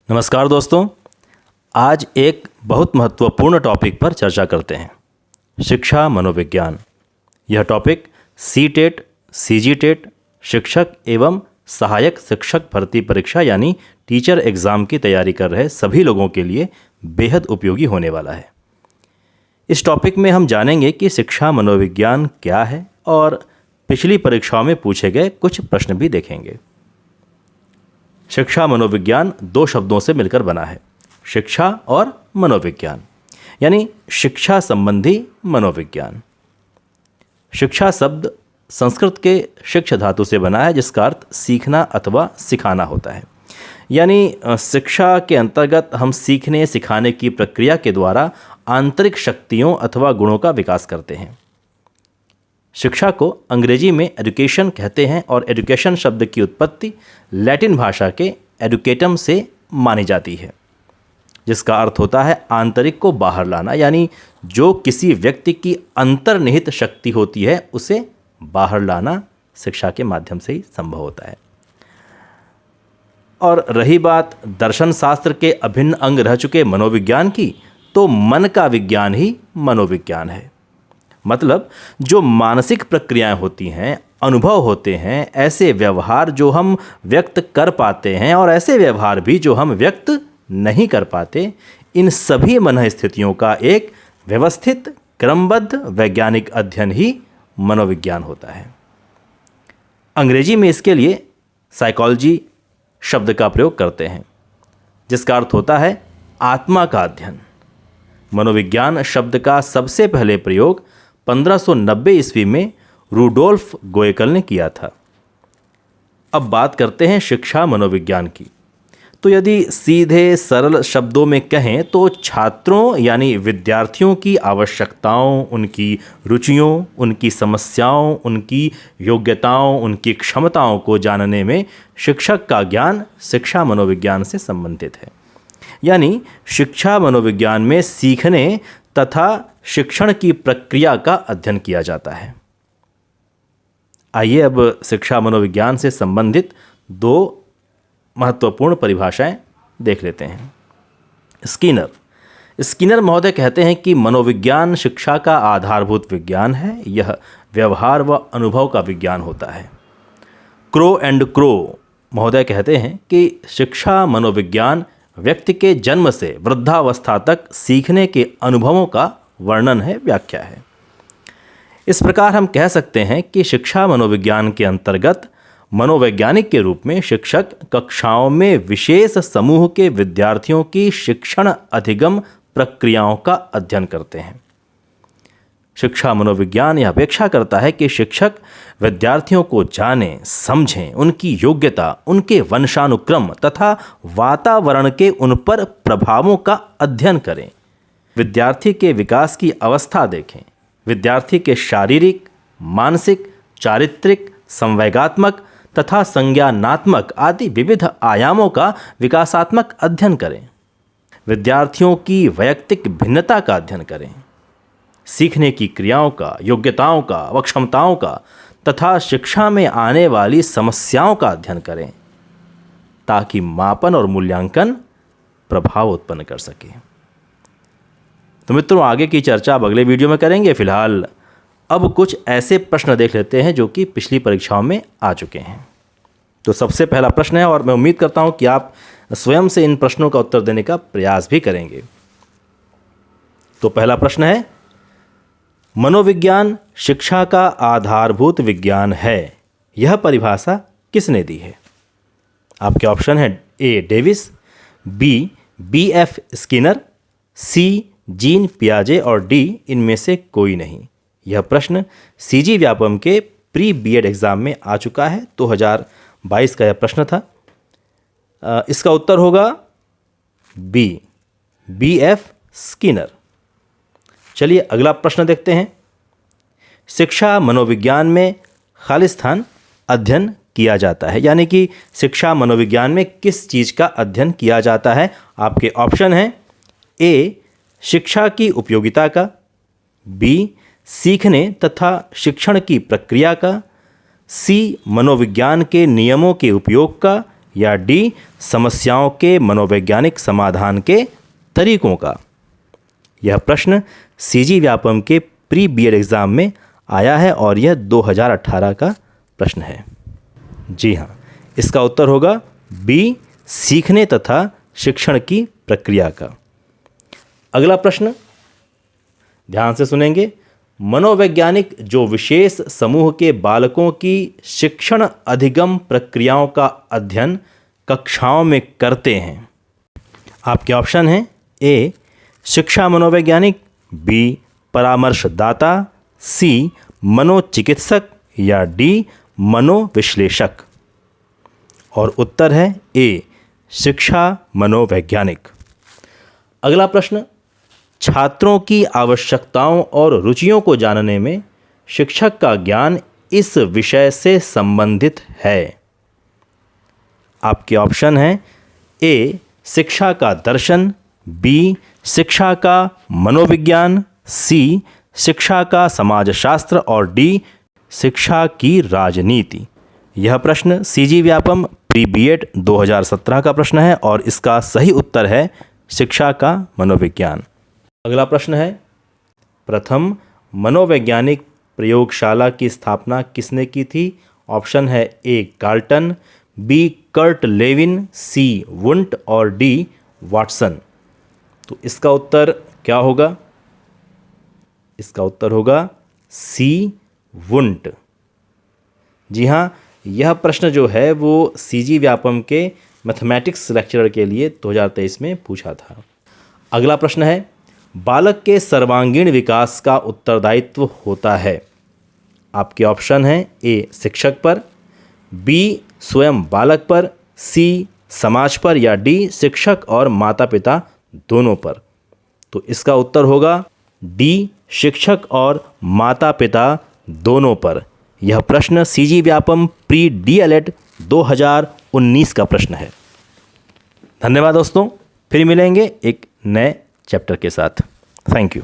नमस्कार दोस्तों, आज एक बहुत महत्वपूर्ण टॉपिक पर चर्चा करते हैं। शिक्षा मनोविज्ञान। यह टॉपिक सीटेट, सीजीटेट, शिक्षक एवं सहायक शिक्षक भर्ती परीक्षा यानी टीचर एग्ज़ाम की तैयारी कर रहे सभी लोगों के लिए बेहद उपयोगी होने वाला है। इस टॉपिक में हम जानेंगे कि शिक्षा मनोविज्ञान क्या है और पिछली परीक्षाओं में पूछे गए कुछ प्रश्न भी देखेंगे। शिक्षा मनोविज्ञान दो शब्दों से मिलकर बना है, शिक्षा और मनोविज्ञान, यानी शिक्षा संबंधी मनोविज्ञान। शिक्षा शब्द संस्कृत के शिक्ष धातु से बना है, जिसका अर्थ सीखना अथवा सिखाना होता है। यानी शिक्षा के अंतर्गत हम सीखने सिखाने की प्रक्रिया के द्वारा आंतरिक शक्तियों अथवा गुणों का विकास करते हैं। शिक्षा को अंग्रेजी में एजुकेशन कहते हैं और एजुकेशन शब्द की उत्पत्ति लैटिन भाषा के एडुकेटम से मानी जाती है, जिसका अर्थ होता है आंतरिक को बाहर लाना, यानी जो किसी व्यक्ति की अंतर्निहित शक्ति होती है उसे बाहर लाना शिक्षा के माध्यम से ही संभव होता है। और रही बात दर्शन शास्त्र के अभिन्न अंग रह चुके मनोविज्ञान की, तो मन का विज्ञान ही मनोविज्ञान है। मतलब जो मानसिक प्रक्रियाएं होती हैं, अनुभव होते हैं, ऐसे व्यवहार जो हम व्यक्त कर पाते हैं और ऐसे व्यवहार भी जो हम व्यक्त नहीं कर पाते, इन सभी मन स्थितियों का एक व्यवस्थित क्रमबद्ध वैज्ञानिक अध्ययन ही मनोविज्ञान होता है। अंग्रेजी में इसके लिए साइकोलॉजी शब्द का प्रयोग करते हैं, जिसका अर्थ होता है आत्मा का अध्ययन। मनोविज्ञान शब्द का सबसे पहले प्रयोग 1590 ईस्वी में रूडोल्फ गोएकल ने किया था। अब बात करते हैं शिक्षा मनोविज्ञान की। तो यदि सीधे सरल शब्दों में कहें तो छात्रों यानी विद्यार्थियों की आवश्यकताओं, उनकी रुचियों, उनकी समस्याओं, उनकी योग्यताओं, उनकी क्षमताओं को जानने में शिक्षक का ज्ञान शिक्षा मनोविज्ञान से संबंधित है। यानी शिक्षा मनोविज्ञान में सीखने तथा शिक्षण की प्रक्रिया का अध्ययन किया जाता है। आइए अब शिक्षा मनोविज्ञान से संबंधित दो महत्वपूर्ण परिभाषाएं देख लेते हैं। स्किनर महोदय कहते हैं कि मनोविज्ञान शिक्षा का आधारभूत विज्ञान है। यह व्यवहार व अनुभव का विज्ञान होता है। क्रो महोदय कहते हैं कि शिक्षा मनोविज्ञान व्यक्ति के जन्म से वृद्धावस्था तक सीखने के अनुभवों का वर्णन है, व्याख्या है। इस प्रकार हम कह सकते हैं कि शिक्षा मनोविज्ञान के अंतर्गत मनोवैज्ञानिक के रूप में शिक्षक कक्षाओं में विशेष समूह के विद्यार्थियों की शिक्षण अधिगम प्रक्रियाओं का अध्ययन करते हैं। शिक्षा मनोविज्ञान यह अपेक्षा करता है कि शिक्षक विद्यार्थियों को जानें, समझें, उनकी योग्यता, उनके वंशानुक्रम तथा वातावरण के उन पर प्रभावों का अध्ययन करें। विद्यार्थी के विकास की अवस्था देखें। विद्यार्थी के शारीरिक, मानसिक, चारित्रिक, संवेगात्मक तथा संज्ञानात्मक आदि विविध आयामों का विकासात्मक अध्ययन करें। विद्यार्थियों की वैयक्तिक भिन्नता का अध्ययन करें। सीखने की क्रियाओं का, योग्यताओं का व क्षमताओं का तथा शिक्षा में आने वाली समस्याओं का अध्ययन करें, ताकि मापन और मूल्यांकन प्रभाव उत्पन्न कर सके। तो मित्रों, आगे की चर्चा अब अगले वीडियो में करेंगे। फिलहाल अब कुछ ऐसे प्रश्न देख लेते हैं जो कि पिछली परीक्षाओं में आ चुके हैं। तो सबसे पहला प्रश्न है, और मैं उम्मीद करता हूं कि आप स्वयं से इन प्रश्नों का उत्तर देने का प्रयास भी करेंगे। तो पहला प्रश्न है, मनोविज्ञान शिक्षा का आधारभूत विज्ञान है, यह परिभाषा किसने दी है? आपके ऑप्शन है A Davis, B F Skinner, C Jean पियाजे और डी इनमें से कोई नहीं। यह प्रश्न सीजी व्यापम के प्री बीएड एग्ज़ाम में आ चुका है। 2022 का यह प्रश्न था। इसका उत्तर होगा बी एफ स्किनर। चलिए अगला प्रश्न देखते हैं। शिक्षा मनोविज्ञान में खालिस्तान अध्ययन किया जाता है, यानी कि शिक्षा मनोविज्ञान में किस चीज़ का अध्ययन किया जाता है? आपके ऑप्शन हैं ए शिक्षा की उपयोगिता का, बी सीखने तथा शिक्षण की प्रक्रिया का, सी मनोविज्ञान के नियमों के उपयोग का, या डी समस्याओं के मनोवैज्ञानिक समाधान के तरीकों का। यह प्रश्न सीजी व्यापम के प्री बीएड एग्ज़ाम में आया है और यह 2018 का प्रश्न है। जी हाँ, इसका उत्तर होगा बी सीखने तथा शिक्षण की प्रक्रिया का। अगला प्रश्न ध्यान से सुनेंगे। मनोवैज्ञानिक जो विशेष समूह के बालकों की शिक्षण अधिगम प्रक्रियाओं का अध्ययन कक्षाओं में करते हैं। आपके ऑप्शन हैं ए शिक्षा मनोवैज्ञानिक, बी परामर्शदाता, सी मनोचिकित्सक या डी मनोविश्लेषक। और उत्तर है ए शिक्षा मनोवैज्ञानिक। अगला प्रश्न छात्रों की आवश्यकताओं और रुचियों को जानने में शिक्षक का ज्ञान इस विषय से संबंधित है। आपके ऑप्शन हैं ए शिक्षा का दर्शन, बी शिक्षा का मनोविज्ञान, सी शिक्षा का समाजशास्त्र और डी शिक्षा की राजनीति। यह प्रश्न सीजी व्यापम प्री बीएड 2017 का प्रश्न है और इसका सही उत्तर है शिक्षा का मनोविज्ञान। अगला प्रश्न है प्रथम मनोवैज्ञानिक प्रयोगशाला की स्थापना किसने की थी। ऑप्शन है A Galton, B Kurt Lewin, C Wundt और डी वाटसन। तो इसका उत्तर क्या होगा? इसका उत्तर होगा सी वुंट। जी हाँ, यह प्रश्न जो है वो सीजी व्यापम के मैथमेटिक्स लेक्चरर के लिए 2023 में पूछा था। अगला प्रश्न है बालक के सर्वांगीण विकास का उत्तरदायित्व होता है। आपके ऑप्शन हैं ए शिक्षक पर, बी स्वयं बालक पर, सी समाज पर या डी शिक्षक और माता पिता दोनों पर। तो इसका उत्तर होगा डी शिक्षक और माता पिता दोनों पर। यह प्रश्न सीजी व्यापम प्री डीएलएड 2019 का प्रश्न है। धन्यवाद दोस्तों, फिर मिलेंगे एक नए चैप्टर के साथ। Thank you.